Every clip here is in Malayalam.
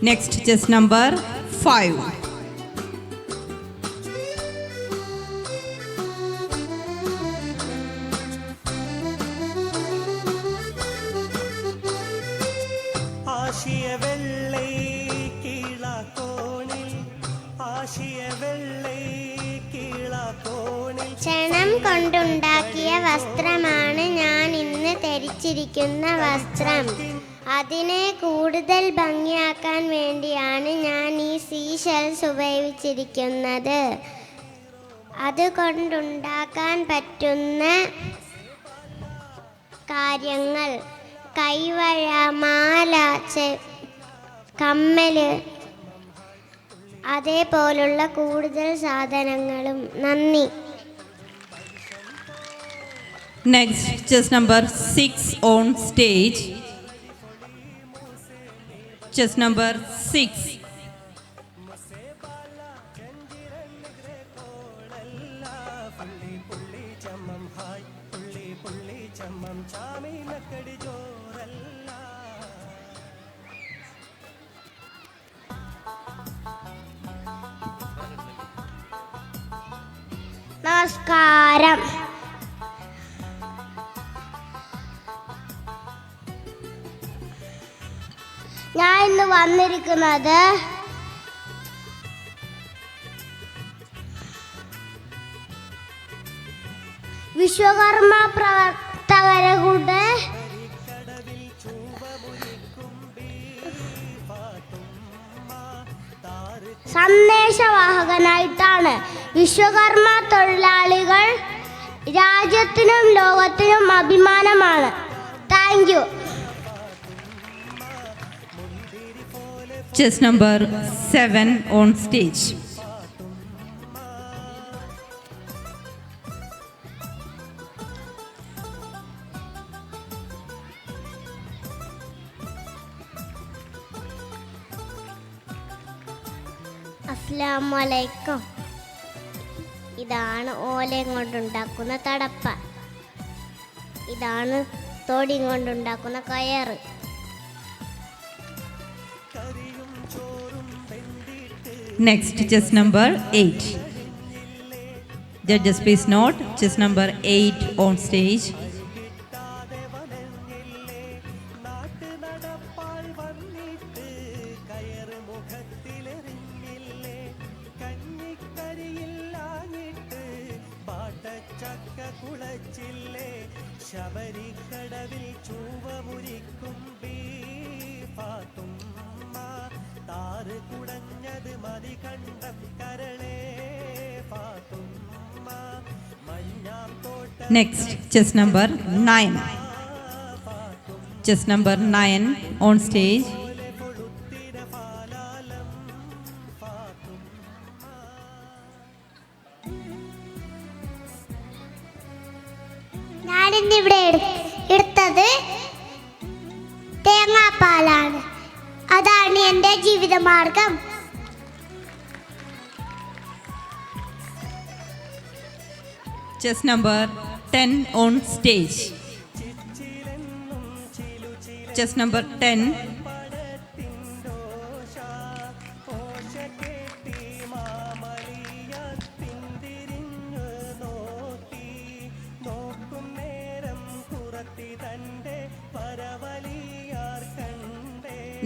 Next, chess number 5. Asia വെള്ളൈ കീളാക്കോണിൽ Asia വെള്ളൈ കീളാക്കോണിൽ ക്ഷണം കൊണ്ടുണ്ടാക്കിയ വസ്ത്രമാണ് ഞാൻ ഇന്ന് ധരിച്ചിരിക്കുന്ന വസ്ത്രം. അതിനെ കൂടുതൽ ഭംഗിയാക്കാൻ വേണ്ടിയാണ് ഞാൻ ഈ സീഷെൽസ് ഉപയോഗിച്ചിരിക്കുന്നത്. അതുകൊണ്ടുണ്ടാക്കാൻ പറ്റുന്ന കാര്യങ്ങൾ കൈവഴ, മാല, കമ്മല്, അതേപോലുള്ള കൂടുതൽ സാധനങ്ങളും. നന്ദി. Next, chess number 6 on stage. Chess number 6. നമസ്കാരം. ഞാൻ ഇന്ന് വന്നിരിക്കുന്നത് വിശ്വകർമ്മ പ്രവർത്തകരുടെ സന്ദേശവാഹകനായിട്ടാണ്. വിശ്വകർമ്മ തൊഴിലാളികൾ രാജ്യത്തിനും ലോകത്തിനും അഭിമാനമാണ്. Thank you. Chess number 7 on stage. അസ്സലാമു അലൈക്കും. ഇതാണ് ഓലയും കൊണ്ടുണ്ടാക്കുന്ന തടപ്പ. ഇതാണ് തോടിയും കൊണ്ടുണ്ടാക്കുന്ന കയറ്. Next, chess number 8. Judges, please note, chess number 8 on stage. ശബരിക്കടവിൽ ചൂവമുരിക്കും Pathumma താറ് കുടഞ്ഞത് മതി കണ്ടം കരളേ Pathumma മഞ്ഞാം തോട്ട. Next, chess number 9. Chess number 9 on stage. ഞാനിന്നിവിടെ എടുത്തത് തേങ്ങാപ്പാലാണ്. അതാണ് എൻ്റെ ജീവിതമാർഗം. Chess number 10 on stage. Chess number 10.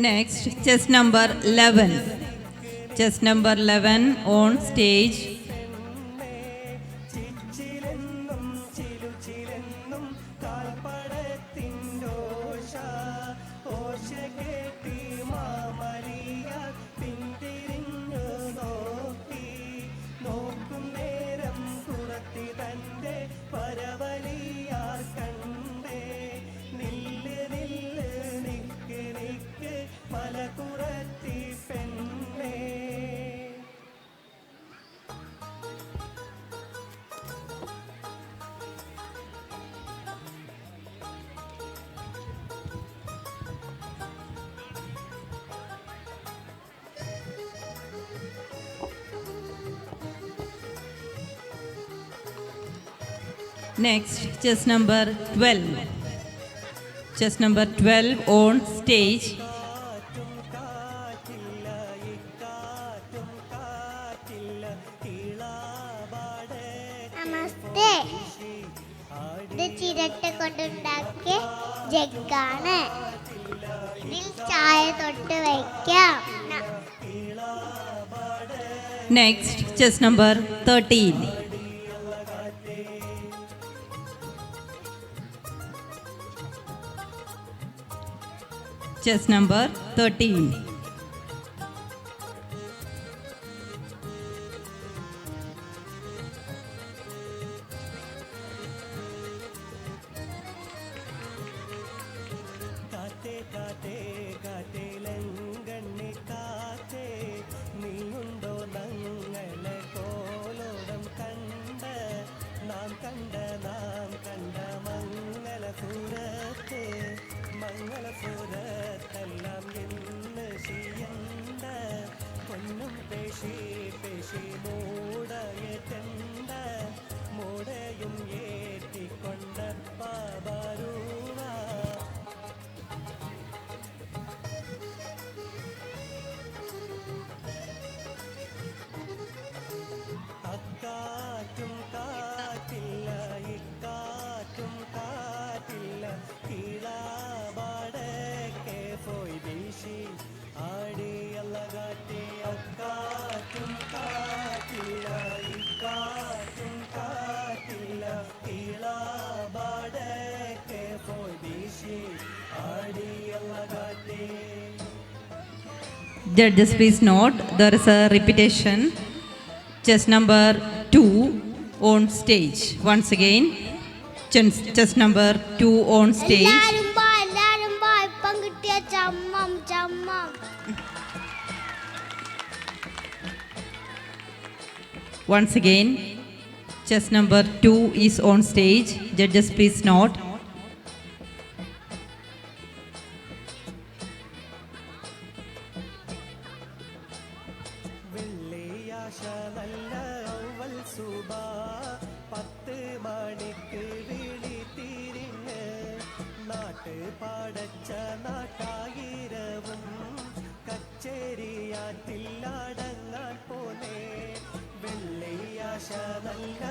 Next, chess number 11. Chess number 11 on stage. Next, chess number 12. Chess number 12 on stage. കൊണ്ടുണ്ടാക്കിയ ജഗ്ഗാണ്. ഇതിൽ ചായ തൊട്ട് വയ്ക്കാം. Next, chess number 13. Chess number 13. കാറ്റേ കാറ്റേ കാറ്റേലങ്കണ്ണി കാറ്റേ നീയുണ്ടോ നങ്ങളെ കോലോടം കണ്ട നാം കണ്ട മംഗളപുരത്തെല്ലാം എന്ന് ചെയ്യണ്ട പൊന്നും പേശി പേശി മൂടയെറ്റണ്ട മൂടയും ഏറ്റിക്കൊണ്ടപ്പ ബരുവ അക്കാറ്റും കാറ്റില്ല ഇക്കാറ്റും കാറ്റില്ല കീഴാടക്കെ പോയി വീശി ആടിയല്ല കാറ്റി അക്കാറ്റും കാറ്റില്ല ഇക്കാറ്റും കാറ്റില്ല കീഴാടക്കെ പോയി വീശി ആടിയല്ല കാറ്റി. Judges, please note there is a repetition. Chess number 2 on stage. Once again, chess number 2 on stage. എല്ലാരും വാ ഇപ്പം കിട്ടിയ ചമ്മം. Once again, chess number 2 is on stage. Judges, please note. വെള്ളിയാഴ്ച നല്ല ഔവൽ സുബ 10 മണിക്ക് വിളി തിരിഞ്ഞ് നാട്ട് പാടച്ച നാട്ടായിരവും കച്ചേരിയാറ്റിൽ അടങ്ങാൻ പോന്നേ. വെള്ളിയാഴ്ച നല്ല